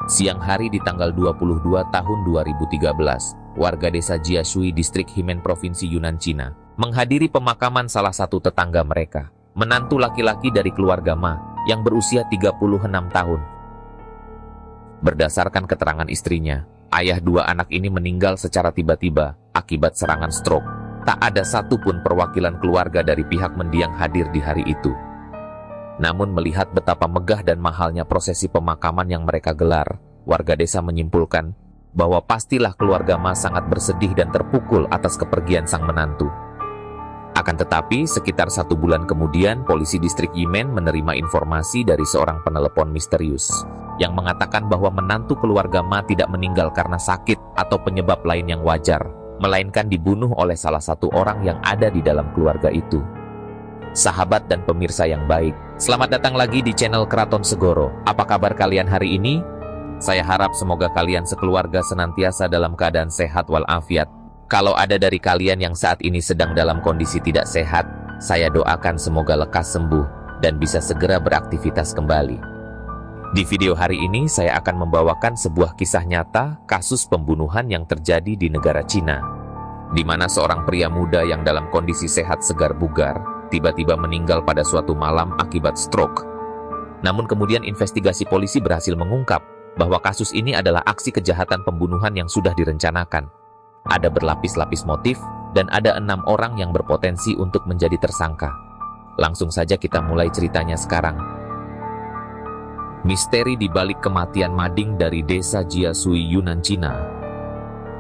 Siang hari di tanggal 22 tahun 2013, warga desa Jiashui, distrik Himen, provinsi Yunnan, Cina, menghadiri pemakaman salah satu tetangga mereka, menantu laki-laki dari keluarga Ma, yang berusia 36 tahun. Berdasarkan keterangan istrinya, ayah dua anak ini meninggal secara tiba-tiba akibat serangan stroke. Tak ada satupun perwakilan keluarga dari pihak mendiang hadir di hari itu. Namun melihat betapa megah dan mahalnya prosesi pemakaman yang mereka gelar, warga desa menyimpulkan bahwa pastilah keluarga Ma sangat bersedih dan terpukul atas kepergian sang menantu. Akan tetapi, sekitar 1 bulan kemudian, polisi distrik Yimen menerima informasi dari seorang penelepon misterius yang mengatakan bahwa menantu keluarga Ma tidak meninggal karena sakit atau penyebab lain yang wajar, melainkan dibunuh oleh salah satu orang yang ada di dalam keluarga itu. Sahabat dan pemirsa yang baik, selamat datang lagi di channel Keraton Segoro. Apa kabar kalian hari ini? Saya harap semoga kalian sekeluarga senantiasa dalam keadaan sehat walafiat. Kalau ada dari kalian yang saat ini sedang dalam kondisi tidak sehat, saya doakan semoga lekas sembuh dan bisa segera beraktivitas kembali. Di video hari ini saya akan membawakan sebuah kisah nyata kasus pembunuhan yang terjadi di negara Cina, di mana seorang pria muda yang dalam kondisi sehat segar bugar tiba-tiba meninggal pada suatu malam akibat stroke. Namun kemudian investigasi polisi berhasil mengungkap bahwa kasus ini adalah aksi kejahatan pembunuhan yang sudah direncanakan. Ada berlapis-lapis motif dan ada 6 orang yang berpotensi untuk menjadi tersangka. Langsung saja kita mulai ceritanya sekarang. Misteri di balik kematian Mading dari desa Jiashui, Yunnan, Cina.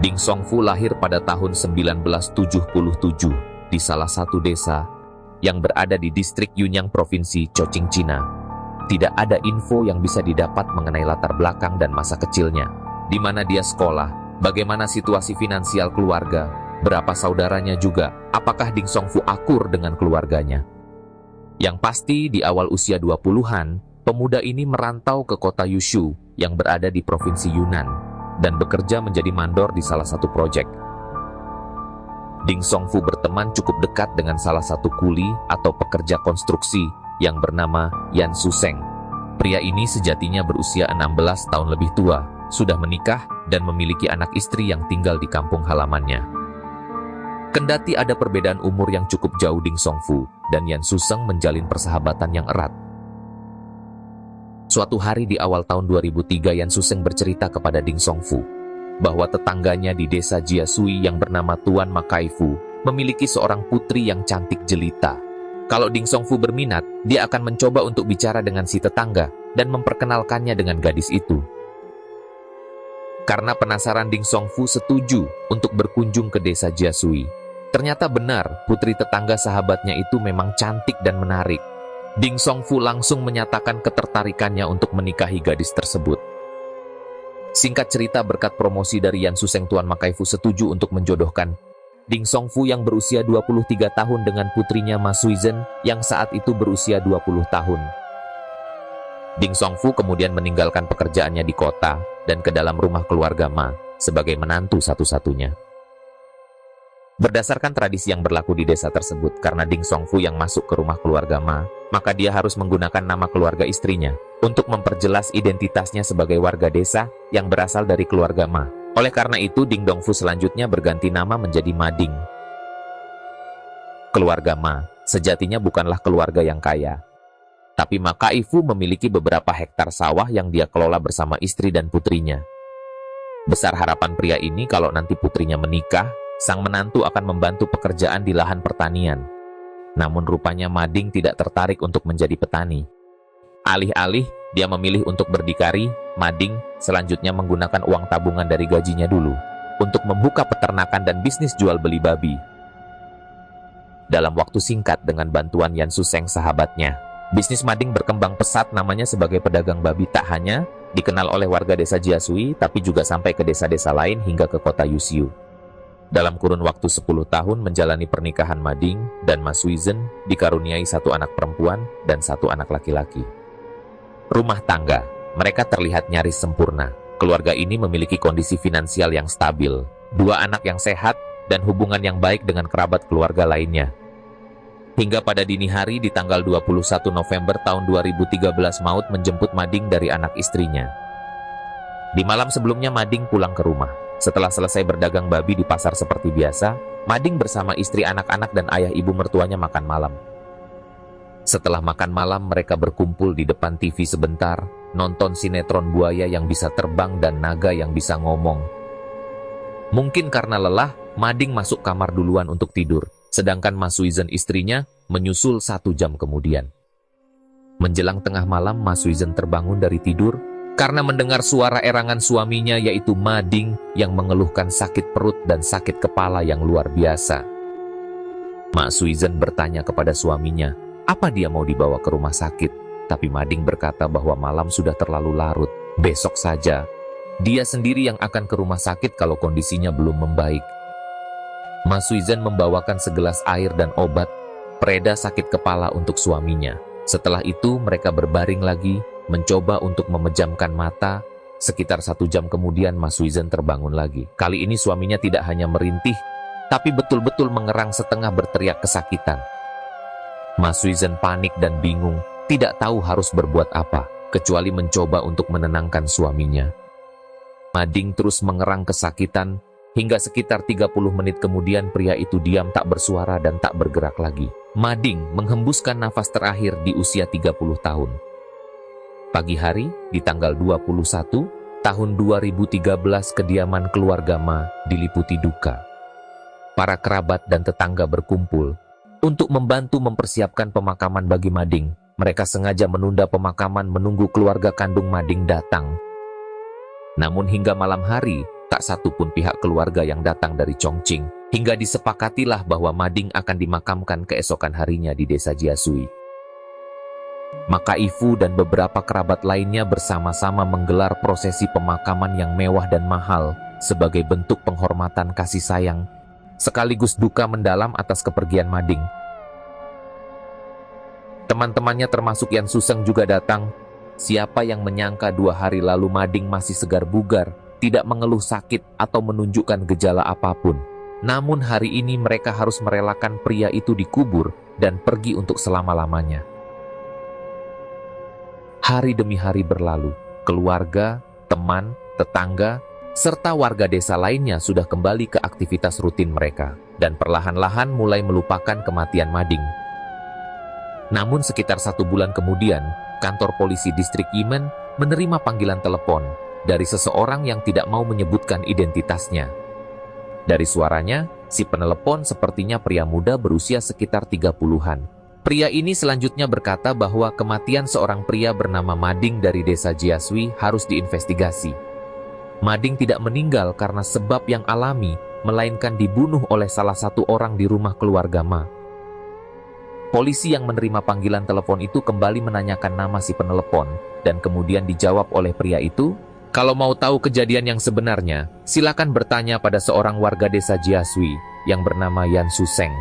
Ding Songfu lahir pada tahun 1977 di salah satu desa yang berada di distrik Yunyang, provinsi Chongqing, Cina. Tidak ada info yang bisa didapat mengenai latar belakang dan masa kecilnya, di mana dia sekolah, bagaimana situasi finansial keluarga, berapa saudaranya juga, apakah Ding Songfu akur dengan keluarganya. Yang pasti di awal usia 20-an, pemuda ini merantau ke kota Yushu yang berada di provinsi Yunnan dan bekerja menjadi mandor di salah satu proyek. Ding Songfu berteman cukup dekat dengan salah satu kuli atau pekerja konstruksi yang bernama Yan Suseng. Pria ini sejatinya berusia 16 tahun lebih tua, sudah menikah dan memiliki anak istri yang tinggal di kampung halamannya. Kendati ada perbedaan umur yang cukup jauh, Ding Songfu dan Yan Suseng menjalin persahabatan yang erat. Suatu hari di awal tahun 2003, Yan Suseng bercerita kepada Ding Songfu bahwa tetangganya di desa Jiashui yang bernama Tuan Makaifu memiliki seorang putri yang cantik jelita. Kalau Ding Songfu berminat, dia akan mencoba untuk bicara dengan si tetangga dan memperkenalkannya dengan gadis itu. Karena penasaran, Ding Songfu setuju untuk berkunjung ke desa Jiashui. Ternyata benar, putri tetangga sahabatnya itu memang cantik dan menarik. Ding Songfu langsung menyatakan ketertarikannya untuk menikahi gadis tersebut. Singkat cerita, berkat promosi dari Yan Suseng, Tuan Makaifu setuju untuk menjodohkan Ding Songfu yang berusia 23 tahun dengan putrinya Ma Suizhen yang saat itu berusia 20 tahun. Ding Songfu kemudian meninggalkan pekerjaannya di kota dan ke dalam rumah keluarga Ma sebagai menantu satu-satunya. Berdasarkan tradisi yang berlaku di desa tersebut, karena Ding Songfu yang masuk ke rumah keluarga Ma, maka dia harus menggunakan nama keluarga istrinya untuk memperjelas identitasnya sebagai warga desa yang berasal dari keluarga Ma. Oleh karena itu, Ding Dongfu selanjutnya berganti nama menjadi Mading. Keluarga Ma sejatinya bukanlah keluarga yang kaya, tapi Ma Kaifu memiliki beberapa hektar sawah yang dia kelola bersama istri dan putrinya. Besar harapan pria ini kalau nanti putrinya menikah, sang menantu akan membantu pekerjaan di lahan pertanian. Namun rupanya Mading tidak tertarik untuk menjadi petani. Alih-alih dia memilih untuk berdikari, Mading selanjutnya menggunakan uang tabungan dari gajinya dulu untuk membuka peternakan dan bisnis jual beli babi. Dalam waktu singkat dengan bantuan Yan Suseng sahabatnya, bisnis Mading berkembang pesat. Namanya sebagai pedagang babi tak hanya dikenal oleh warga desa Jiashui, tapi juga sampai ke desa-desa lain hingga ke kota Yushu. Dalam kurun waktu 10 tahun menjalani pernikahan, Mading dan Ma Suizhen dikaruniai 1 anak perempuan dan 1 anak laki-laki. Rumah tangga mereka terlihat nyaris sempurna. Keluarga ini memiliki kondisi finansial yang stabil, 2 anak yang sehat, dan hubungan yang baik dengan kerabat keluarga lainnya. Hingga pada dini hari di tanggal 21 November tahun 2013, maut menjemput Mading dari anak istrinya. Di malam sebelumnya Mading pulang ke rumah. Setelah selesai berdagang babi di pasar seperti biasa, Mading bersama istri, anak-anak, dan ayah ibu mertuanya makan malam. Setelah makan malam, mereka berkumpul di depan TV sebentar, nonton sinetron buaya yang bisa terbang dan naga yang bisa ngomong. Mungkin karena lelah, Mading masuk kamar duluan untuk tidur, sedangkan Mas Suizhen istrinya menyusul 1 jam kemudian. Menjelang tengah malam, Mas Suizhen terbangun dari tidur karena mendengar suara erangan suaminya, yaitu Mading, yang mengeluhkan sakit perut dan sakit kepala yang luar biasa. Mas Suizhen bertanya kepada suaminya, apa dia mau dibawa ke rumah sakit? Tapi Mading berkata bahwa malam sudah terlalu larut, besok saja. Dia sendiri yang akan ke rumah sakit kalau kondisinya belum membaik. Mas Suizhen membawakan segelas air dan obat pereda sakit kepala untuk suaminya. Setelah itu mereka berbaring lagi, mencoba untuk memejamkan mata. Sekitar 1 jam kemudian Mas Suizhen terbangun lagi. Kali ini suaminya tidak hanya merintih, tapi betul-betul mengerang setengah berteriak kesakitan. Mas Suizhen panik dan bingung, tidak tahu harus berbuat apa, kecuali mencoba untuk menenangkan suaminya. Mading terus mengerang kesakitan, hingga sekitar 30 menit kemudian pria itu diam, tak bersuara dan tak bergerak lagi. Mading menghembuskan nafas terakhir di usia 30 tahun. Pagi hari, di tanggal 21, tahun 2013, kediaman keluarga Ma diliputi duka. Para kerabat dan tetangga berkumpul untuk membantu mempersiapkan pemakaman bagi Mading. Mereka sengaja menunda pemakaman menunggu keluarga kandung Mading datang. Namun hingga malam hari, tak satu pun pihak keluarga yang datang dari Chongqing, hingga disepakatilah bahwa Mading akan dimakamkan keesokan harinya di desa Jiasui. Maka Ifu dan beberapa kerabat lainnya bersama-sama menggelar prosesi pemakaman yang mewah dan mahal sebagai bentuk penghormatan kasih sayang, sekaligus duka mendalam atas kepergian Mading. Teman-temannya termasuk Yan Suseng juga datang. Siapa yang menyangka 2 hari lalu Mading masih segar bugar, tidak mengeluh sakit atau menunjukkan gejala apapun. Namun hari ini mereka harus merelakan pria itu dikubur dan pergi untuk selama-lamanya. Hari demi hari berlalu, keluarga, teman, tetangga, serta warga desa lainnya sudah kembali ke aktivitas rutin mereka, dan perlahan-lahan mulai melupakan kematian Mading. Namun sekitar 1 bulan kemudian, kantor polisi distrik Yimen menerima panggilan telepon dari seseorang yang tidak mau menyebutkan identitasnya. Dari suaranya, si penelepon sepertinya pria muda berusia sekitar 30-an. Pria ini selanjutnya berkata bahwa kematian seorang pria bernama Mading dari desa Jiasui harus diinvestigasi. Mading tidak meninggal karena sebab yang alami, melainkan dibunuh oleh salah satu orang di rumah keluarga Ma. Polisi yang menerima panggilan telepon itu kembali menanyakan nama si penelepon, dan kemudian dijawab oleh pria itu, kalau mau tahu kejadian yang sebenarnya, silakan bertanya pada seorang warga desa Jiasui yang bernama Yan Suseng.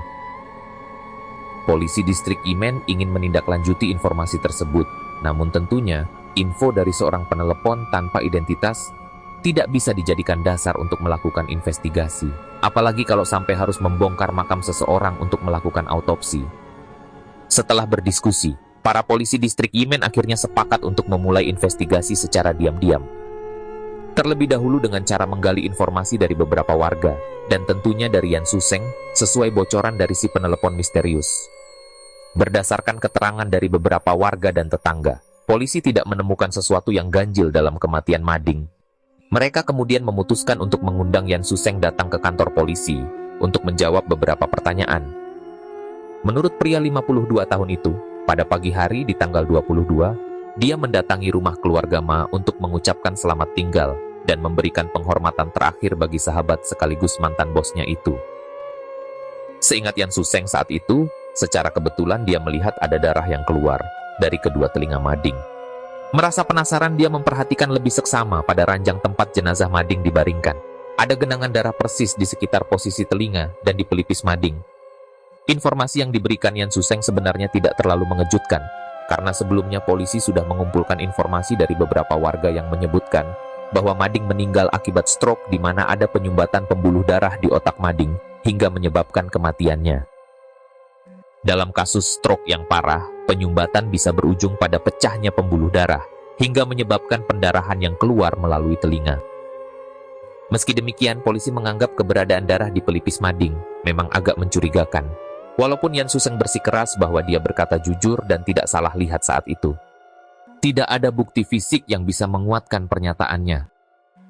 Polisi distrik Yimen ingin menindaklanjuti informasi tersebut, namun tentunya info dari seorang penelepon tanpa identitas tidak bisa dijadikan dasar untuk melakukan investigasi, apalagi kalau sampai harus membongkar makam seseorang untuk melakukan autopsi. Setelah berdiskusi, para polisi distrik Yimen akhirnya sepakat untuk memulai investigasi secara diam-diam. Terlebih dahulu dengan cara menggali informasi dari beberapa warga, dan tentunya dari Yan Suseng, sesuai bocoran dari si penelepon misterius. Berdasarkan keterangan dari beberapa warga dan tetangga, polisi tidak menemukan sesuatu yang ganjil dalam kematian Mading. Mereka kemudian memutuskan untuk mengundang Yan Suseng datang ke kantor polisi untuk menjawab beberapa pertanyaan. Menurut pria 52 tahun itu, pada pagi hari di tanggal 22, dia mendatangi rumah keluarga Ma untuk mengucapkan selamat tinggal dan memberikan penghormatan terakhir bagi sahabat sekaligus mantan bosnya itu. Seingat Yan Suseng saat itu, secara kebetulan dia melihat ada darah yang keluar dari kedua telinga Mading. Merasa penasaran, dia memperhatikan lebih seksama pada ranjang tempat jenazah Mading dibaringkan. Ada genangan darah persis di sekitar posisi telinga dan di pelipis Mading. Informasi yang diberikan Yan Suseng sebenarnya tidak terlalu mengejutkan, karena sebelumnya polisi sudah mengumpulkan informasi dari beberapa warga yang menyebutkan bahwa Mading meninggal akibat stroke di mana ada penyumbatan pembuluh darah di otak Mading hingga menyebabkan kematiannya. Dalam kasus stroke yang parah, penyumbatan bisa berujung pada pecahnya pembuluh darah, hingga menyebabkan pendarahan yang keluar melalui telinga. Meski demikian, polisi menganggap keberadaan darah di pelipis Mading memang agak mencurigakan. Walaupun Yan Suseng bersikeras bahwa dia berkata jujur dan tidak salah lihat saat itu. Tidak ada bukti fisik yang bisa menguatkan pernyataannya.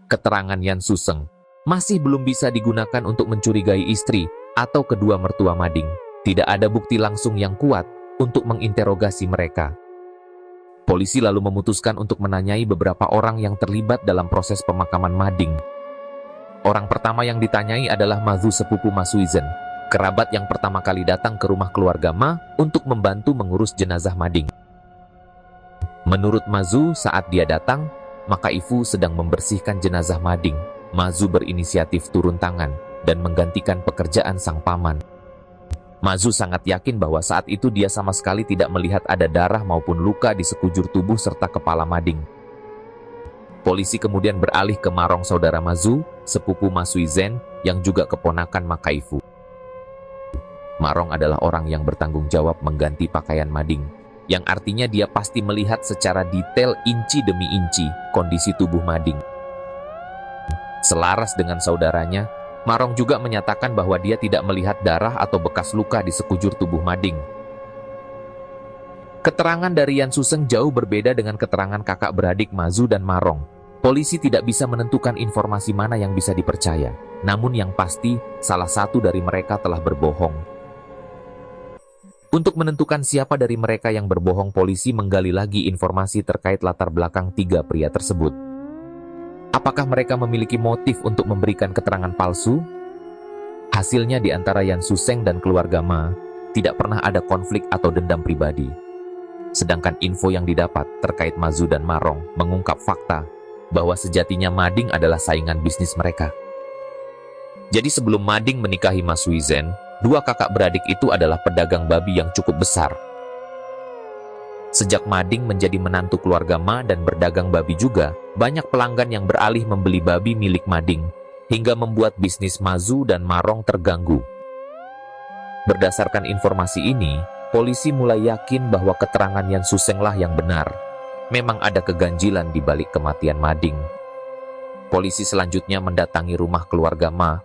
Keterangan Yan Suseng masih belum bisa digunakan untuk mencurigai istri atau kedua mertua Mading. Tidak ada bukti langsung yang kuat untuk menginterogasi mereka. Polisi lalu memutuskan untuk menanyai beberapa orang yang terlibat dalam proses pemakaman Mading. Orang pertama yang ditanyai adalah Mazu sepupu Ma Suizhen, kerabat yang pertama kali datang ke rumah keluarga Ma untuk membantu mengurus jenazah Mading. Menurut Mazu, saat dia datang, maka Ifu sedang membersihkan jenazah Mading. Mazu berinisiatif turun tangan dan menggantikan pekerjaan sang paman. Mazu sangat yakin bahwa saat itu dia sama sekali tidak melihat ada darah maupun luka di sekujur tubuh serta kepala Mading. Polisi kemudian beralih ke Marong saudara Mazu, sepupu Ma Suizhen, yang juga keponakan Ma Kaifu. Marong adalah orang yang bertanggung jawab mengganti pakaian Mading, yang artinya dia pasti melihat secara detail inci demi inci kondisi tubuh Mading. Selaras dengan saudaranya, Marong juga menyatakan bahwa dia tidak melihat darah atau bekas luka di sekujur tubuh Mading. Keterangan dari Yan Suseng jauh berbeda dengan keterangan kakak beradik Mazu dan Marong. Polisi tidak bisa menentukan informasi mana yang bisa dipercaya. Namun yang pasti, salah satu dari mereka telah berbohong. Untuk menentukan siapa dari mereka yang berbohong, polisi menggali lagi informasi terkait latar belakang tiga pria tersebut. Apakah mereka memiliki motif untuk memberikan keterangan palsu? Hasilnya di antara Yan Suseng dan keluarga Ma, tidak pernah ada konflik atau dendam pribadi. Sedangkan info yang didapat terkait Mazu dan Marong mengungkap fakta bahwa sejatinya Mading adalah saingan bisnis mereka. Jadi sebelum Mading menikahi Ma Suizhen, dua kakak beradik itu adalah pedagang babi yang cukup besar. Sejak Mading menjadi menantu keluarga Ma dan berdagang babi juga, banyak pelanggan yang beralih membeli babi milik Mading, hingga membuat bisnis Mazu dan Marong terganggu. Berdasarkan informasi ini, polisi mulai yakin bahwa keterangan Yan Suseng lah yang benar. Memang ada keganjilan di balik kematian Mading. Polisi selanjutnya mendatangi rumah keluarga Ma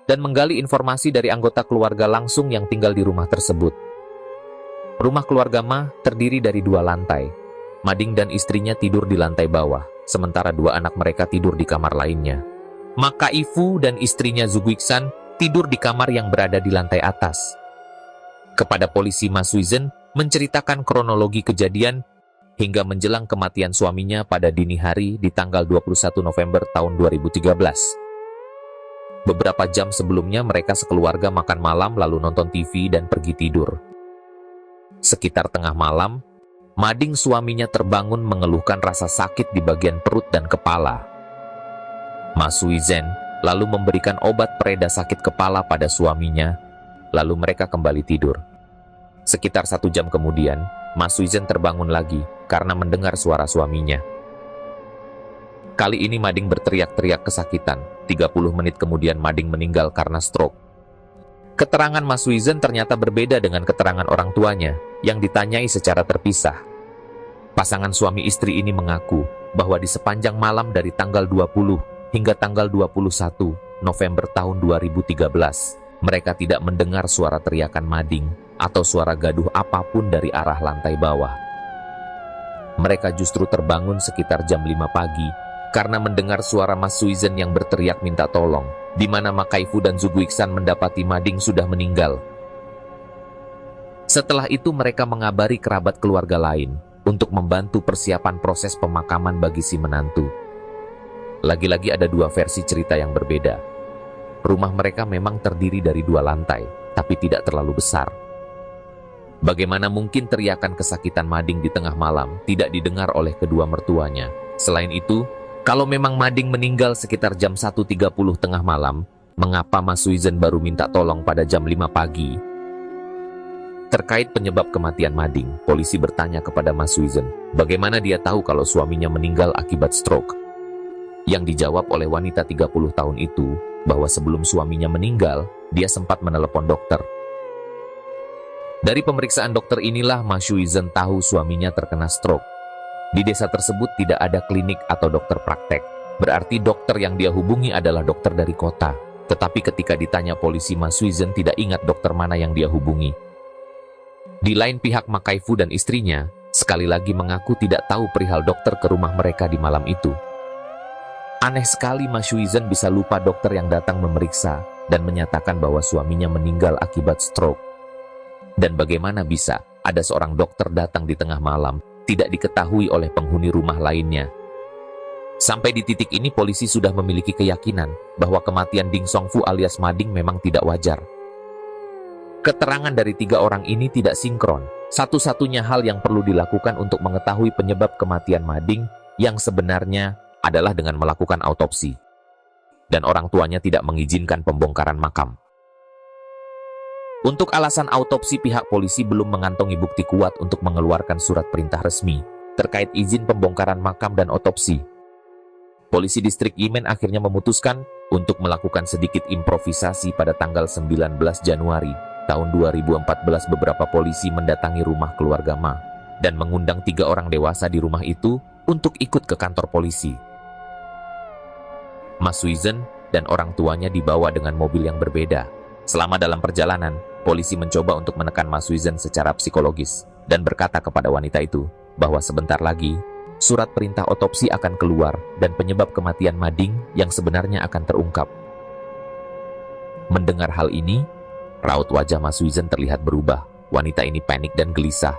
dan menggali informasi dari anggota keluarga langsung yang tinggal di rumah tersebut. Rumah keluarga Ma terdiri dari 2 lantai. Mading dan istrinya tidur di lantai bawah, sementara 2 anak mereka tidur di kamar lainnya. Ma Kaifu dan istrinya Zhu Guixian tidur di kamar yang berada di lantai atas. Kepada polisi, Ma Suizhen menceritakan kronologi kejadian hingga menjelang kematian suaminya pada dini hari di tanggal 21 November tahun 2013. Beberapa jam sebelumnya mereka sekeluarga makan malam lalu nonton TV dan pergi tidur. Sekitar tengah malam, Mading suaminya terbangun mengeluhkan rasa sakit di bagian perut dan kepala. Ma Suizhen lalu memberikan obat pereda sakit kepala pada suaminya, lalu mereka kembali tidur. Sekitar 1 jam kemudian, Ma Suizhen terbangun lagi karena mendengar suara suaminya. Kali ini Mading berteriak-teriak kesakitan. 30 menit kemudian Mading meninggal karena stroke. Keterangan Ma Suizhen ternyata berbeda dengan keterangan orang tuanya yang ditanyai secara terpisah. Pasangan suami istri ini mengaku bahwa di sepanjang malam dari tanggal 20 hingga tanggal 21 November tahun 2013, mereka tidak mendengar suara teriakan Mading atau suara gaduh apapun dari arah lantai bawah. Mereka justru terbangun sekitar jam 5 pagi karena mendengar suara Ma Suizhen yang berteriak minta tolong, di mana Ma Kaifu dan Zhu Guixian mendapati Mading sudah meninggal. Setelah itu mereka mengabari kerabat keluarga lain untuk membantu persiapan proses pemakaman bagi si menantu. Lagi-lagi ada 2 versi cerita yang berbeda. Rumah mereka memang terdiri dari 2 lantai, tapi tidak terlalu besar. Bagaimana mungkin teriakan kesakitan Mading di tengah malam tidak didengar oleh kedua mertuanya? Selain itu, kalau memang Mading meninggal sekitar jam 1.30 tengah malam, mengapa Ma Suizhen baru minta tolong pada jam 5 pagi? Terkait penyebab kematian Mading, polisi bertanya kepada Ma Suizhen, bagaimana dia tahu kalau suaminya meninggal akibat stroke? Yang dijawab oleh wanita 30 tahun itu, bahwa sebelum suaminya meninggal, dia sempat menelepon dokter. Dari pemeriksaan dokter inilah Ma Suizhen tahu suaminya terkena stroke. Di desa tersebut tidak ada klinik atau dokter praktek. Berarti dokter yang dia hubungi adalah dokter dari kota. Tetapi ketika ditanya polisi, Ma Suizhen tidak ingat dokter mana yang dia hubungi. Di lain pihak, Ma Kaifu dan istrinya sekali lagi mengaku tidak tahu perihal dokter ke rumah mereka di malam itu. Aneh sekali Ma Suizhen bisa lupa dokter yang datang memeriksa dan menyatakan bahwa suaminya meninggal akibat stroke. Dan bagaimana bisa ada seorang dokter datang di tengah malam tidak diketahui oleh penghuni rumah lainnya. Sampai di titik ini polisi sudah memiliki keyakinan bahwa kematian Ding Songfu alias Mading memang tidak wajar. Keterangan dari 3 orang ini tidak sinkron. Satu-satunya hal yang perlu dilakukan untuk mengetahui penyebab kematian Mading yang sebenarnya adalah dengan melakukan autopsi. Dan orang tuanya tidak mengizinkan pembongkaran makam. Untuk alasan autopsi, pihak polisi belum mengantongi bukti kuat untuk mengeluarkan surat perintah resmi terkait izin pembongkaran makam dan otopsi. Polisi distrik Yimen akhirnya memutuskan untuk melakukan sedikit improvisasi pada tanggal 19 Januari tahun 2014. Beberapa polisi mendatangi rumah keluarga Ma dan mengundang 3 orang dewasa di rumah itu untuk ikut ke kantor polisi. Ma Suizhen dan orang tuanya dibawa dengan mobil yang berbeda. Selama dalam perjalanan, polisi mencoba untuk menekan Ma Suizhen secara psikologis dan berkata kepada wanita itu bahwa sebentar lagi surat perintah otopsi akan keluar dan penyebab kematian Mading yang sebenarnya akan terungkap. Mendengar hal ini, raut wajah Ma Suizhen terlihat berubah. Wanita ini panik dan gelisah.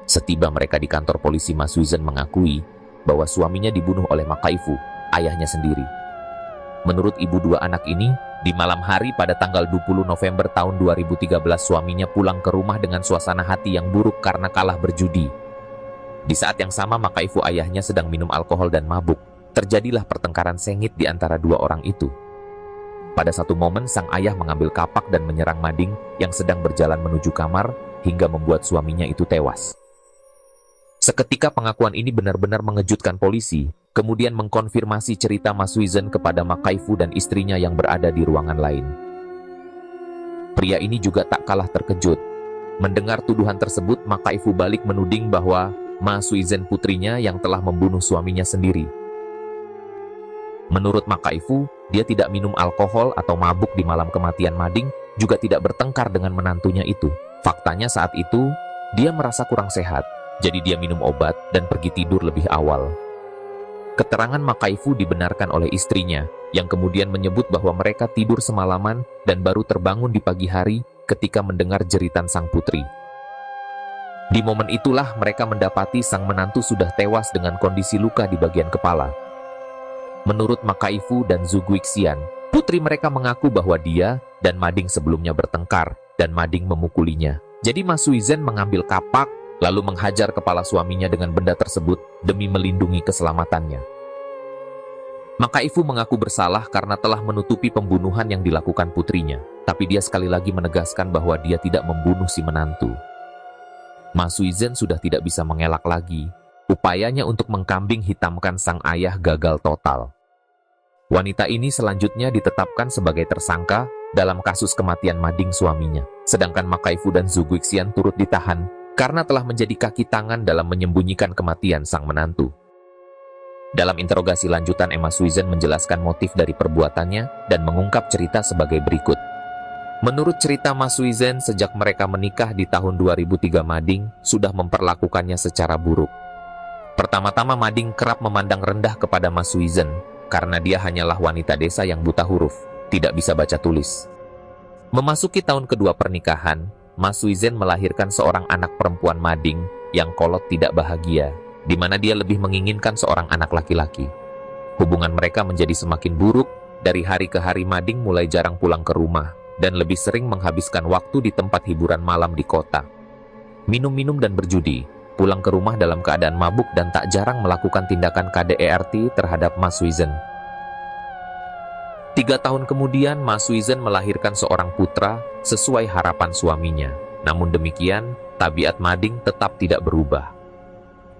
Setiba mereka di kantor polisi, Ma Suizhen mengakui bahwa suaminya dibunuh oleh Ma Kaifu, ayahnya sendiri. Menurut ibu 2 anak ini, di malam hari pada tanggal 20 November tahun 2013 suaminya pulang ke rumah dengan suasana hati yang buruk karena kalah berjudi. Di saat yang sama, Ma Kaifu ayahnya sedang minum alkohol dan mabuk. Terjadilah pertengkaran sengit di antara 2 orang itu. Pada satu momen, sang ayah mengambil kapak dan menyerang Mading yang sedang berjalan menuju kamar hingga membuat suaminya itu tewas. Seketika pengakuan ini benar-benar mengejutkan polisi, kemudian mengkonfirmasi cerita Ma Suizhen kepada Ma Kaifu dan istrinya yang berada di ruangan lain. Pria ini juga tak kalah terkejut. Mendengar tuduhan tersebut, Ma Kaifu balik menuding bahwa Ma Suizhen putrinya yang telah membunuh suaminya sendiri. Menurut Ma Kaifu, dia tidak minum alkohol atau mabuk di malam kematian Mading, juga tidak bertengkar dengan menantunya itu. Faktanya saat itu, dia merasa kurang sehat, jadi dia minum obat dan pergi tidur lebih awal. Keterangan Ma Kaifu dibenarkan oleh istrinya, yang kemudian menyebut bahwa mereka tidur semalaman dan baru terbangun di pagi hari ketika mendengar jeritan sang putri. Di momen itulah mereka mendapati sang menantu sudah tewas dengan kondisi luka di bagian kepala. Menurut Ma Kaifu dan Zhu Guixian, putri mereka mengaku bahwa dia dan Mading sebelumnya bertengkar dan Mading memukulinya. Jadi Ma Suizhen mengambil kapak lalu menghajar kepala suaminya dengan benda tersebut demi melindungi keselamatannya. Ma Kaifu mengaku bersalah karena telah menutupi pembunuhan yang dilakukan putrinya, tapi dia sekali lagi menegaskan bahwa dia tidak membunuh si menantu. Ma Suizhen sudah tidak bisa mengelak lagi. Upayanya untuk mengkambing hitamkan sang ayah gagal total. Wanita ini selanjutnya ditetapkan sebagai tersangka dalam kasus kematian Mading suaminya. Sedangkan Ma Kaifu dan Zhu Guixian turut ditahan karena telah menjadi kaki tangan dalam menyembunyikan kematian sang menantu. Dalam interogasi lanjutan, Ma Suizhen menjelaskan motif dari perbuatannya dan mengungkap cerita sebagai berikut. Menurut cerita Ma Suizhen, sejak mereka menikah di tahun 2003, Mading sudah memperlakukannya secara buruk. Pertama-tama Mading kerap memandang rendah kepada Ma Suizhen karena dia hanyalah wanita desa yang buta huruf, tidak bisa baca tulis. Memasuki tahun kedua pernikahan, Ma Suizhen melahirkan seorang anak perempuan Mading yang kolot tidak bahagia, di mana dia lebih menginginkan seorang anak laki-laki. Hubungan mereka menjadi semakin buruk. Dari hari ke hari Mading mulai jarang pulang ke rumah dan lebih sering menghabiskan waktu di tempat hiburan malam di kota. Minum-minum dan berjudi, pulang ke rumah dalam keadaan mabuk dan tak jarang melakukan tindakan KDRT terhadap Ma Suizhen. 3 tahun kemudian, Ma Suizhen melahirkan seorang putra sesuai harapan suaminya. Namun demikian, tabiat Mading tetap tidak berubah.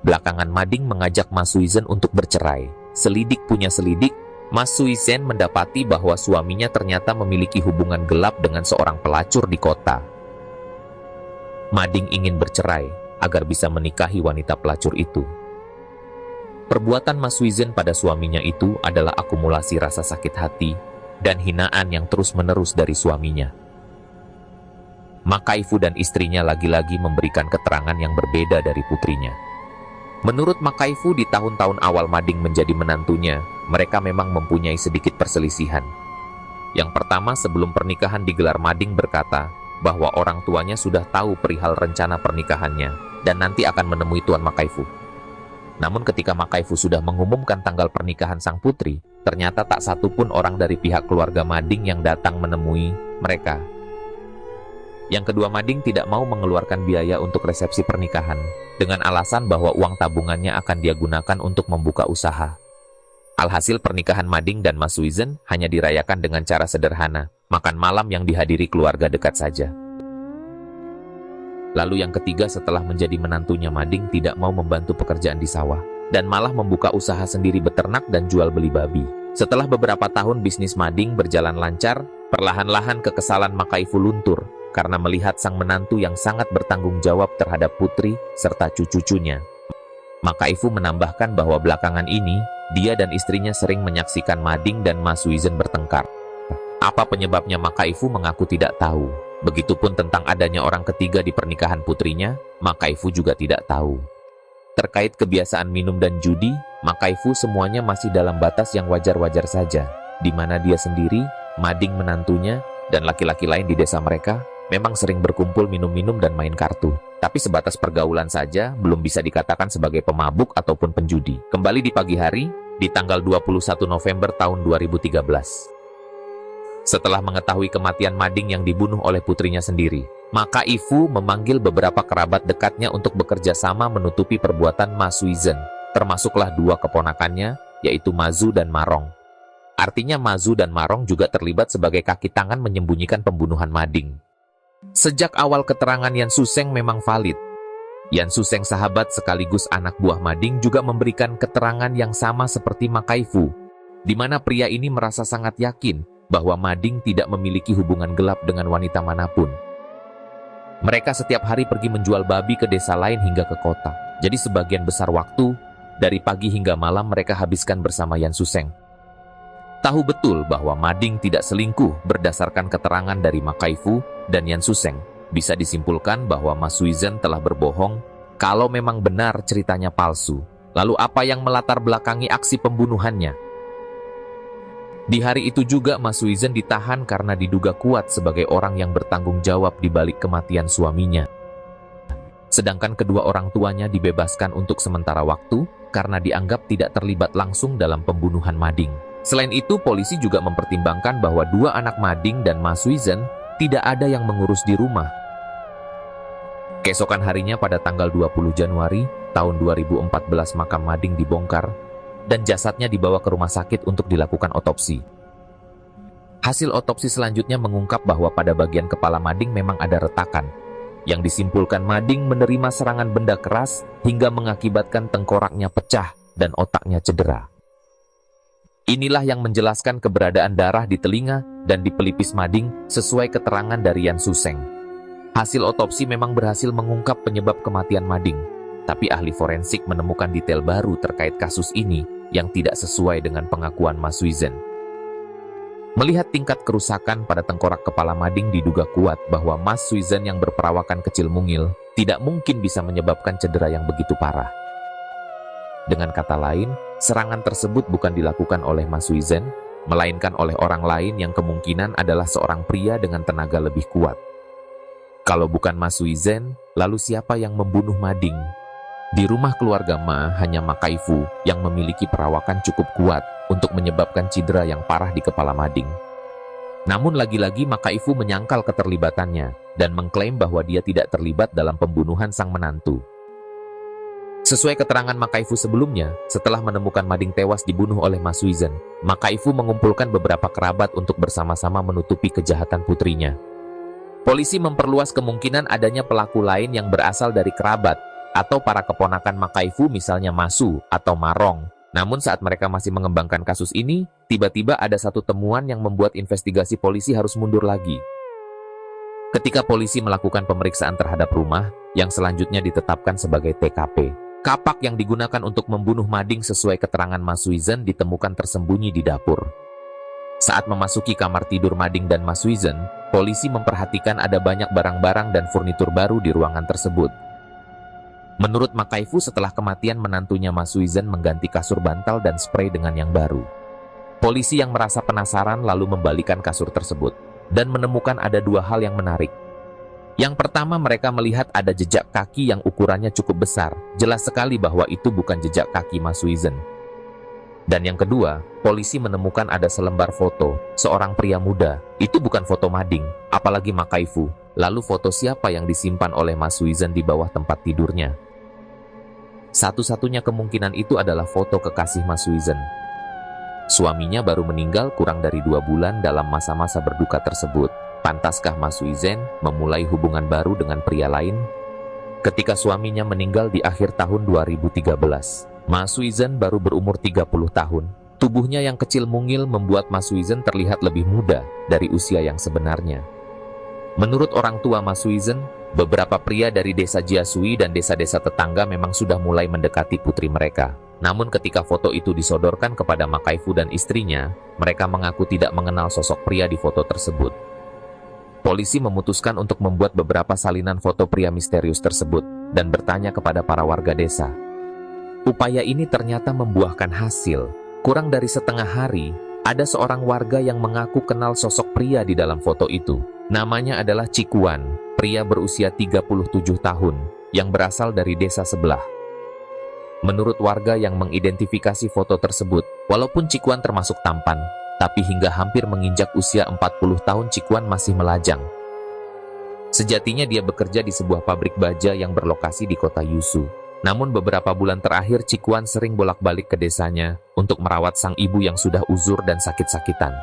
Belakangan Mading mengajak Ma Suizhen untuk bercerai. Selidik punya selidik, Ma Suizhen mendapati bahwa suaminya ternyata memiliki hubungan gelap dengan seorang pelacur di kota. Mading ingin bercerai agar bisa menikahi wanita pelacur itu. Perbuatan Mas Wizen pada suaminya itu adalah akumulasi rasa sakit hati dan hinaan yang terus-menerus dari suaminya. Makaifu dan istrinya lagi-lagi memberikan keterangan yang berbeda dari putrinya. Menurut Makaifu, di tahun-tahun awal Mading menjadi menantunya, mereka memang mempunyai sedikit perselisihan. Yang pertama, sebelum pernikahan digelar, Mading berkata bahwa orang tuanya sudah tahu perihal rencana pernikahannya dan nanti akan menemui Tuan Makaifu. Namun ketika Makaifu sudah mengumumkan tanggal pernikahan sang putri, ternyata tak satu pun orang dari pihak keluarga Mading yang datang menemui mereka. Yang kedua, Mading tidak mau mengeluarkan biaya untuk resepsi pernikahan, dengan alasan bahwa uang tabungannya akan dia gunakan untuk membuka usaha. Alhasil pernikahan Mading dan Mas Wizen hanya dirayakan dengan cara sederhana, makan malam yang dihadiri keluarga dekat saja. Lalu yang ketiga, setelah menjadi menantunya, Mading tidak mau membantu pekerjaan di sawah, dan malah membuka usaha sendiri beternak dan jual beli babi. Setelah beberapa tahun bisnis Mading berjalan lancar, perlahan-lahan kekesalan Makaifu luntur, karena melihat sang menantu yang sangat bertanggung jawab terhadap putri serta cucu-cucunya. Makaifu menambahkan bahwa belakangan ini, dia dan istrinya sering menyaksikan Mading dan Mas Wizen bertengkar. Apa penyebabnya Makaifu mengaku tidak tahu. Begitupun tentang adanya orang ketiga di pernikahan putrinya, Makaifu juga tidak tahu. Terkait kebiasaan minum dan judi, Makaifu semuanya masih dalam batas yang wajar-wajar saja, di mana dia sendiri, Mading menantunya, dan laki-laki lain di desa mereka memang sering berkumpul minum-minum dan main kartu. Tapi sebatas pergaulan saja, belum bisa dikatakan sebagai pemabuk ataupun penjudi. Kembali di pagi hari, di tanggal 21 November tahun 2013. Setelah mengetahui kematian Mading yang dibunuh oleh putrinya sendiri, Makaifu memanggil beberapa kerabat dekatnya untuk bekerja sama menutupi perbuatan Mas Wizen, termasuklah dua keponakannya, yaitu Mazu dan Marong. Artinya Mazu dan Marong juga terlibat sebagai kaki tangan menyembunyikan pembunuhan Mading. Sejak awal keterangan Yan Suseng memang valid. Yan Suseng, sahabat sekaligus anak buah Mading, juga memberikan keterangan yang sama seperti Makaifu, di mana pria ini merasa sangat yakin bahwa Mading tidak memiliki hubungan gelap dengan wanita manapun. Mereka setiap hari pergi menjual babi ke desa lain hingga ke kota. Jadi sebagian besar waktu, dari pagi hingga malam mereka habiskan bersama Yan Suseng. Tahu betul bahwa Mading tidak selingkuh berdasarkan keterangan dari Makaifu dan Yan Suseng. Bisa disimpulkan bahwa Mas Wizen telah berbohong kalau memang benar ceritanya palsu. Lalu apa yang melatar belakangi aksi pembunuhannya? Di hari itu juga Mas Wizen ditahan karena diduga kuat sebagai orang yang bertanggung jawab di balik kematian suaminya. Sedangkan kedua orang tuanya dibebaskan untuk sementara waktu karena dianggap tidak terlibat langsung dalam pembunuhan Mading. Selain itu, polisi juga mempertimbangkan bahwa dua anak Mading dan Mas Wizen tidak ada yang mengurus di rumah. Keesokan harinya pada tanggal 20 Januari tahun 2014 makam Mading dibongkar dan jasadnya dibawa ke rumah sakit untuk dilakukan otopsi. Hasil otopsi selanjutnya mengungkap bahwa pada bagian kepala Mading memang ada retakan, yang disimpulkan Mading menerima serangan benda keras hingga mengakibatkan tengkoraknya pecah dan otaknya cedera. Inilah yang menjelaskan keberadaan darah di telinga dan di pelipis Mading sesuai keterangan dari Yan Suseng. Hasil otopsi memang berhasil mengungkap penyebab kematian Mading, tapi ahli forensik menemukan detail baru terkait kasus ini yang tidak sesuai dengan pengakuan Mas Wizen. Melihat tingkat kerusakan pada tengkorak kepala Mading, diduga kuat bahwa Mas Wizen yang berperawakan kecil mungil tidak mungkin bisa menyebabkan cedera yang begitu parah. Dengan kata lain, serangan tersebut bukan dilakukan oleh Mas Wizen, melainkan oleh orang lain yang kemungkinan adalah seorang pria dengan tenaga lebih kuat. Kalau bukan Mas Wizen, lalu siapa yang membunuh Mading? Di rumah keluarga Ma, hanya Makaifu yang memiliki perawakan cukup kuat untuk menyebabkan cedera yang parah di kepala Mading. Namun lagi-lagi Makaifu menyangkal keterlibatannya dan mengklaim bahwa dia tidak terlibat dalam pembunuhan sang menantu. Sesuai keterangan Makaifu sebelumnya, setelah menemukan Mading tewas dibunuh oleh Mas Wizen, Makaifu mengumpulkan beberapa kerabat untuk bersama-sama menutupi kejahatan putrinya. Polisi memperluas kemungkinan adanya pelaku lain yang berasal dari kerabat atau para keponakan Makaifu, misalnya Masu atau Marong. Namun saat mereka masih mengembangkan kasus ini, tiba-tiba ada satu temuan yang membuat investigasi polisi harus mundur lagi. Ketika polisi melakukan pemeriksaan terhadap rumah, yang selanjutnya ditetapkan sebagai TKP, Kapak yang digunakan untuk membunuh Mading sesuai keterangan Mas Suizhen ditemukan tersembunyi di dapur. Saat memasuki kamar tidur Mading dan Mas Suizhen, polisi memperhatikan ada banyak barang-barang dan furnitur baru di ruangan tersebut. Menurut Makaifu, setelah kematian menantunya Mas Suizhen mengganti kasur bantal dan spray dengan yang baru. Polisi yang merasa penasaran lalu membalikan kasur tersebut dan menemukan ada dua hal yang menarik. Yang pertama, mereka melihat ada jejak kaki yang ukurannya cukup besar. Jelas sekali bahwa itu bukan jejak kaki Mas Suizhen. Dan yang kedua, polisi menemukan ada selembar foto seorang pria muda. Itu bukan foto Mading, apalagi Makaifu. Lalu foto siapa yang disimpan oleh Mas Suizhen di bawah tempat tidurnya? Satu-satunya kemungkinan itu adalah foto kekasih Mas Suizhen. Suaminya baru meninggal kurang dari 2 bulan dalam masa-masa berduka tersebut. Pantaskah Mas Suizhen memulai hubungan baru dengan pria lain? Ketika suaminya meninggal di akhir tahun 2013, Mas Suizhen baru berumur 30 tahun. Tubuhnya yang kecil mungil membuat Mas Suizhen terlihat lebih muda dari usia yang sebenarnya. Menurut orang tua Mas Suizhen, beberapa pria dari desa Jiasui dan desa-desa tetangga memang sudah mulai mendekati putri mereka. Namun ketika foto itu disodorkan kepada Makaifu dan istrinya, mereka mengaku tidak mengenal sosok pria di foto tersebut. Polisi memutuskan untuk membuat beberapa salinan foto pria misterius tersebut dan bertanya kepada para warga desa. Upaya ini ternyata membuahkan hasil. Kurang dari setengah hari, ada seorang warga yang mengaku kenal sosok pria di dalam foto itu. Namanya adalah Cikuan, pria berusia 37 tahun, yang berasal dari desa sebelah. Menurut warga yang mengidentifikasi foto tersebut, walaupun Cikuan termasuk tampan, tapi hingga hampir menginjak usia 40 tahun Cikuan masih melajang. Sejatinya dia bekerja di sebuah pabrik baja yang berlokasi di kota Yusu. Namun beberapa bulan terakhir Cikuan sering bolak-balik ke desanya untuk merawat sang ibu yang sudah uzur dan sakit-sakitan.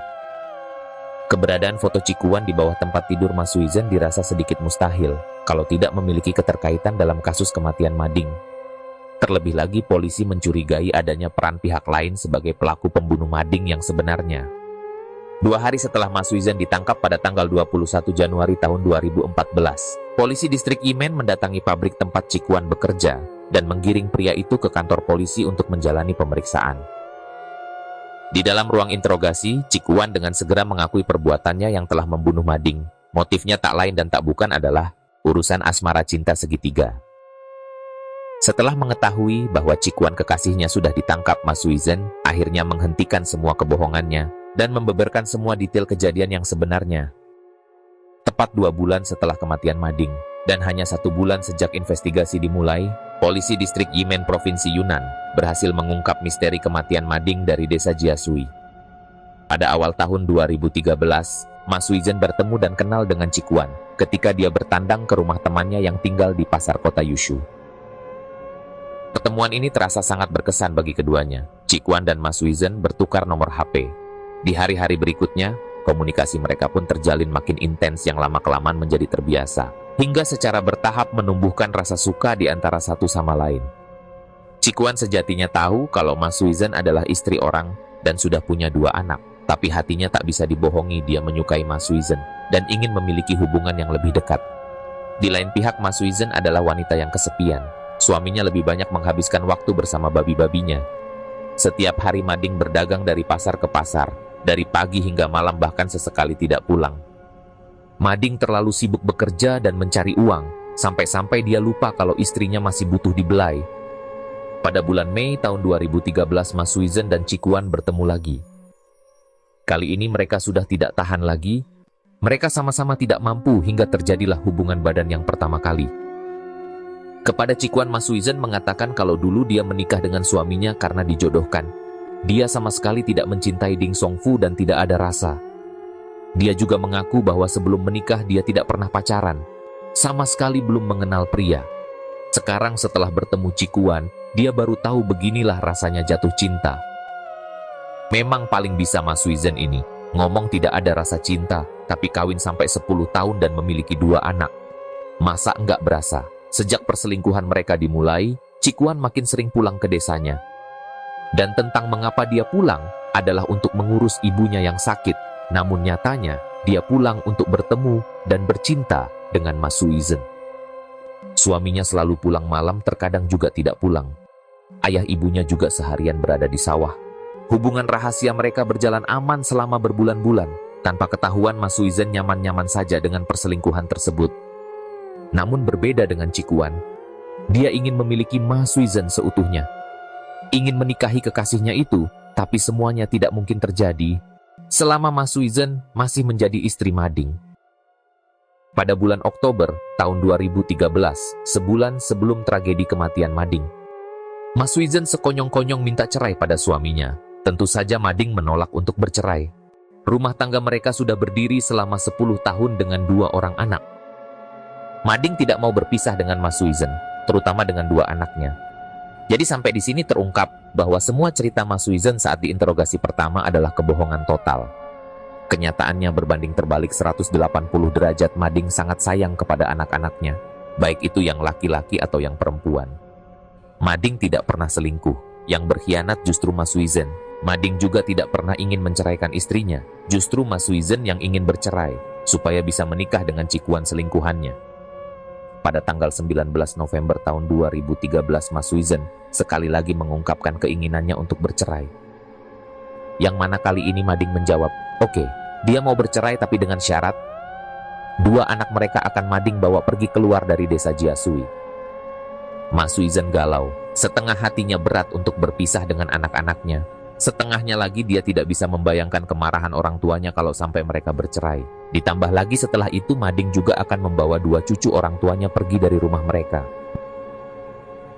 Keberadaan foto Cikuan di bawah tempat tidur Mas Suizhen dirasa sedikit mustahil kalau tidak memiliki keterkaitan dalam kasus kematian Mading. Terlebih lagi polisi mencurigai adanya peran pihak lain sebagai pelaku pembunuh Mading yang sebenarnya. 2 hari setelah Mas Suizhen ditangkap pada tanggal 21 Januari tahun 2014, polisi distrik Imen mendatangi pabrik tempat Cikuan bekerja dan menggiring pria itu ke kantor polisi untuk menjalani pemeriksaan. Di dalam ruang interogasi, Cikuan dengan segera mengakui perbuatannya yang telah membunuh Mading. Motifnya tak lain dan tak bukan adalah urusan asmara cinta segitiga. Setelah mengetahui bahwa Cikuan kekasihnya sudah ditangkap, Mas Suizhen akhirnya menghentikan semua kebohongannya dan membeberkan semua detail kejadian yang sebenarnya. Tepat 2 bulan setelah kematian Mading, dan hanya 1 bulan sejak investigasi dimulai, polisi distrik Yimen Provinsi Yunnan berhasil mengungkap misteri kematian Mading dari desa Jiasui. Pada awal tahun 2013, Mas Suizhen bertemu dan kenal dengan Cikuan ketika dia bertandang ke rumah temannya yang tinggal di pasar kota Yushu. Pertemuan ini terasa sangat berkesan bagi keduanya. Cikuan dan Mas Suizhen bertukar nomor HP. Di hari-hari berikutnya, komunikasi mereka pun terjalin makin intens yang lama-kelamaan menjadi terbiasa, hingga secara bertahap menumbuhkan rasa suka di antara satu sama lain. Cikuan sejatinya tahu kalau Mas Suizhen adalah istri orang dan sudah punya 2 anak, tapi hatinya tak bisa dibohongi, dia menyukai Mas Suizhen dan ingin memiliki hubungan yang lebih dekat. Di lain pihak, Mas Suizhen adalah wanita yang kesepian. Suaminya lebih banyak menghabiskan waktu bersama babi-babinya. Setiap hari Mading berdagang dari pasar ke pasar, dari pagi hingga malam, bahkan sesekali tidak pulang. Mading terlalu sibuk bekerja dan mencari uang, sampai-sampai dia lupa kalau istrinya masih butuh dibelai. Pada bulan Mei tahun 2013, Mas Suizhen dan Cikuan bertemu lagi. Kali ini mereka sudah tidak tahan lagi. Mereka sama-sama tidak mampu hingga terjadilah hubungan badan yang pertama kali. Kepada Cikuan, Mas Suizhen mengatakan kalau dulu dia menikah dengan suaminya karena dijodohkan. Dia sama sekali tidak mencintai Ding Songfu dan tidak ada rasa. Dia juga mengaku bahwa sebelum menikah dia tidak pernah pacaran. Sama sekali belum mengenal pria. Sekarang setelah bertemu Cikuan, dia baru tahu beginilah rasanya jatuh cinta. Memang paling bisa Mas Suizhen ini. Ngomong tidak ada rasa cinta, tapi kawin sampai 10 tahun dan memiliki 2 anak. Masa enggak berasa? Sejak perselingkuhan mereka dimulai, Cikuan makin sering pulang ke desanya. Dan tentang mengapa dia pulang adalah untuk mengurus ibunya yang sakit. Namun nyatanya, dia pulang untuk bertemu dan bercinta dengan Mas Suizhen. Suaminya selalu pulang malam, terkadang juga tidak pulang. Ayah ibunya juga seharian berada di sawah. Hubungan rahasia mereka berjalan aman selama berbulan-bulan. Tanpa ketahuan, Ma Suizhen nyaman-nyaman saja dengan perselingkuhan tersebut. Namun berbeda dengan Cikuan, dia ingin memiliki Ma Suizhen seutuhnya. Ingin menikahi kekasihnya itu, tapi semuanya tidak mungkin terjadi selama Ma Suizhen masih menjadi istri Mading. Pada bulan Oktober tahun 2013, sebulan sebelum tragedi kematian Mading, Ma Suizhen sekonyong-konyong minta cerai pada suaminya. Tentu saja Mading menolak untuk bercerai. Rumah tangga mereka sudah berdiri selama 10 tahun dengan 2 orang anak. Mading tidak mau berpisah dengan Ma Suizhen, terutama dengan 2 anaknya. Jadi sampai di sini terungkap bahwa semua cerita Ma Suizhen saat diinterogasi pertama adalah kebohongan total. Kenyataannya berbanding terbalik 180 derajat. Mading sangat sayang kepada anak-anaknya, baik itu yang laki-laki atau yang perempuan. Mading tidak pernah selingkuh, yang berkhianat justru Ma Suizhen. Mading juga tidak pernah ingin menceraikan istrinya, justru Ma Suizhen yang ingin bercerai, supaya bisa menikah dengan Cikuan selingkuhannya. Pada tanggal 19 November tahun 2013, Ma Suizhen sekali lagi mengungkapkan keinginannya untuk bercerai. Yang mana kali ini Mading menjawab, oke, dia mau bercerai tapi dengan syarat 2 anak mereka akan Mading bawa pergi keluar dari desa Jiasui. Ma Suizhen galau, setengah hatinya berat untuk berpisah dengan anak-anaknya. Setengahnya lagi dia tidak bisa membayangkan kemarahan orang tuanya kalau sampai mereka bercerai. Ditambah lagi setelah itu Mading juga akan membawa 2 cucu orang tuanya pergi dari rumah mereka.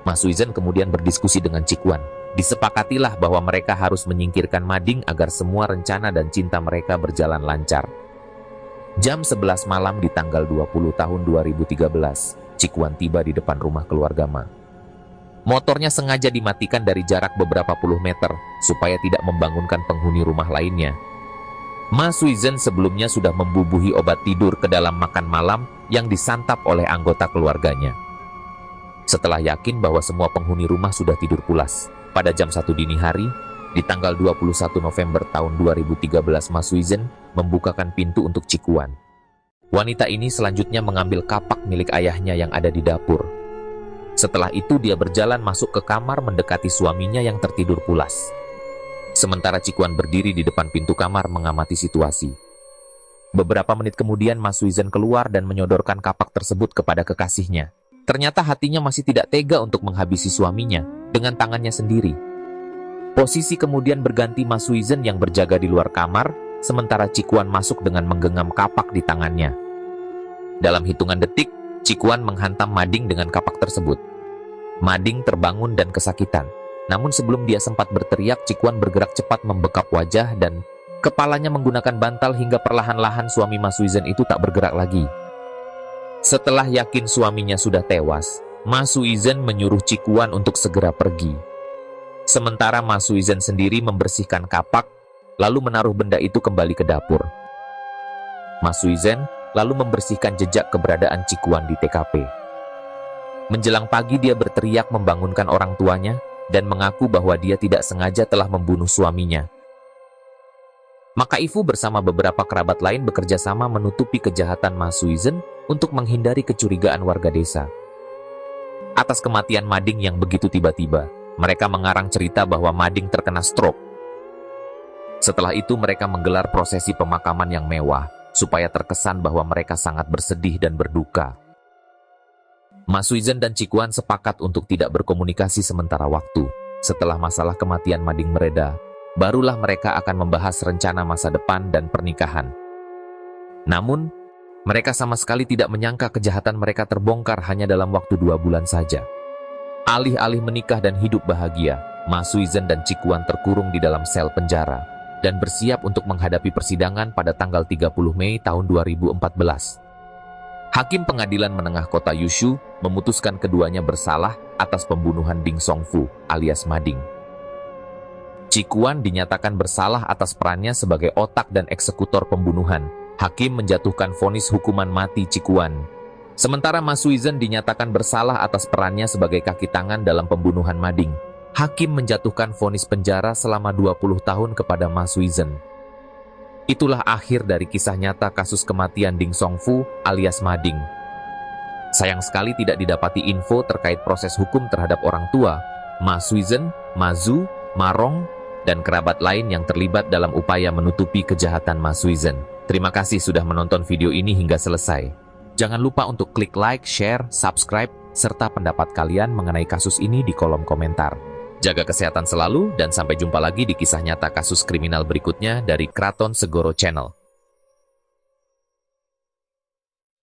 Ma Suizhen kemudian berdiskusi dengan Cikuan. Disepakatilah bahwa mereka harus menyingkirkan Mading agar semua rencana dan cinta mereka berjalan lancar. Jam 11 malam di tanggal 20 tahun 2013, Cikuan tiba di depan rumah keluarga Ma. Motornya sengaja dimatikan dari jarak beberapa puluh meter supaya tidak membangunkan penghuni rumah lainnya. Ma Suizhen sebelumnya sudah membubuhi obat tidur ke dalam makan malam yang disantap oleh anggota keluarganya. Setelah yakin bahwa semua penghuni rumah sudah tidur pulas, pada jam 1 dini hari, di tanggal 21 November tahun 2013, Ma Suizhen membukakan pintu untuk Cikuan. Wanita ini selanjutnya mengambil kapak milik ayahnya yang ada di dapur. Setelah itu dia berjalan masuk ke kamar mendekati suaminya yang tertidur pulas. Sementara Cikuan berdiri di depan pintu kamar mengamati situasi. Beberapa menit kemudian Ma Suizhen keluar dan menyodorkan kapak tersebut kepada kekasihnya. Ternyata hatinya masih tidak tega untuk menghabisi suaminya dengan tangannya sendiri. Posisi kemudian berganti, Ma Suizhen yang berjaga di luar kamar, sementara Cikuan masuk dengan menggenggam kapak di tangannya. Dalam hitungan detik, Cikuan menghantam Mading dengan kapak tersebut. Mading terbangun dan kesakitan. Namun sebelum dia sempat berteriak, Cikuan bergerak cepat membekap wajah dan kepalanya menggunakan bantal hingga perlahan-lahan suami Ma Suizhen itu tak bergerak lagi. Setelah yakin suaminya sudah tewas, Ma Suizhen menyuruh Cikuan untuk segera pergi. Sementara Ma Suizhen sendiri membersihkan kapak, lalu menaruh benda itu kembali ke dapur. Ma Suizhen lalu membersihkan jejak keberadaan Cikuan di TKP. Menjelang pagi dia berteriak membangunkan orang tuanya dan mengaku bahwa dia tidak sengaja telah membunuh suaminya. Maka Ifu bersama beberapa kerabat lain bekerja sama menutupi kejahatan Ma Suizhen untuk menghindari kecurigaan warga desa. Atas kematian Mading yang begitu tiba-tiba, mereka mengarang cerita bahwa Mading terkena stroke. Setelah itu mereka menggelar prosesi pemakaman yang mewah, supaya terkesan bahwa mereka sangat bersedih dan berduka. Ma Suizhen dan Cikuan sepakat untuk tidak berkomunikasi sementara waktu. Setelah masalah kematian Mading mereda, barulah mereka akan membahas rencana masa depan dan pernikahan. Namun, mereka sama sekali tidak menyangka kejahatan mereka terbongkar hanya dalam waktu 2 bulan saja. Alih-alih menikah dan hidup bahagia, Ma Suizhen dan Cikuan terkurung di dalam sel penjara dan bersiap untuk menghadapi persidangan pada tanggal 30 Mei tahun 2014. Hakim Pengadilan Menengah Kota Yushu memutuskan keduanya bersalah atas pembunuhan Ding Songfu alias Mading. Cikuan dinyatakan bersalah atas perannya sebagai otak dan eksekutor pembunuhan. Hakim menjatuhkan vonis hukuman mati Cikuan. Sementara Ma Suizhen dinyatakan bersalah atas perannya sebagai kaki tangan dalam pembunuhan Mading. Hakim menjatuhkan vonis penjara selama 20 tahun kepada Ma Suizhen. Itulah akhir dari kisah nyata kasus kematian Ding Songfu alias Mading. Sayang sekali tidak didapati info terkait proses hukum terhadap orang tua, Ma Suizhen, Ma Zhu, Ma Rong, dan kerabat lain yang terlibat dalam upaya menutupi kejahatan Ma Suizhen. Terima kasih sudah menonton video ini hingga selesai. Jangan lupa untuk klik like, share, subscribe, serta pendapat kalian mengenai kasus ini di kolom komentar. Jaga kesehatan selalu dan sampai jumpa lagi di kisah nyata kasus kriminal berikutnya dari Kraton Segoro Channel.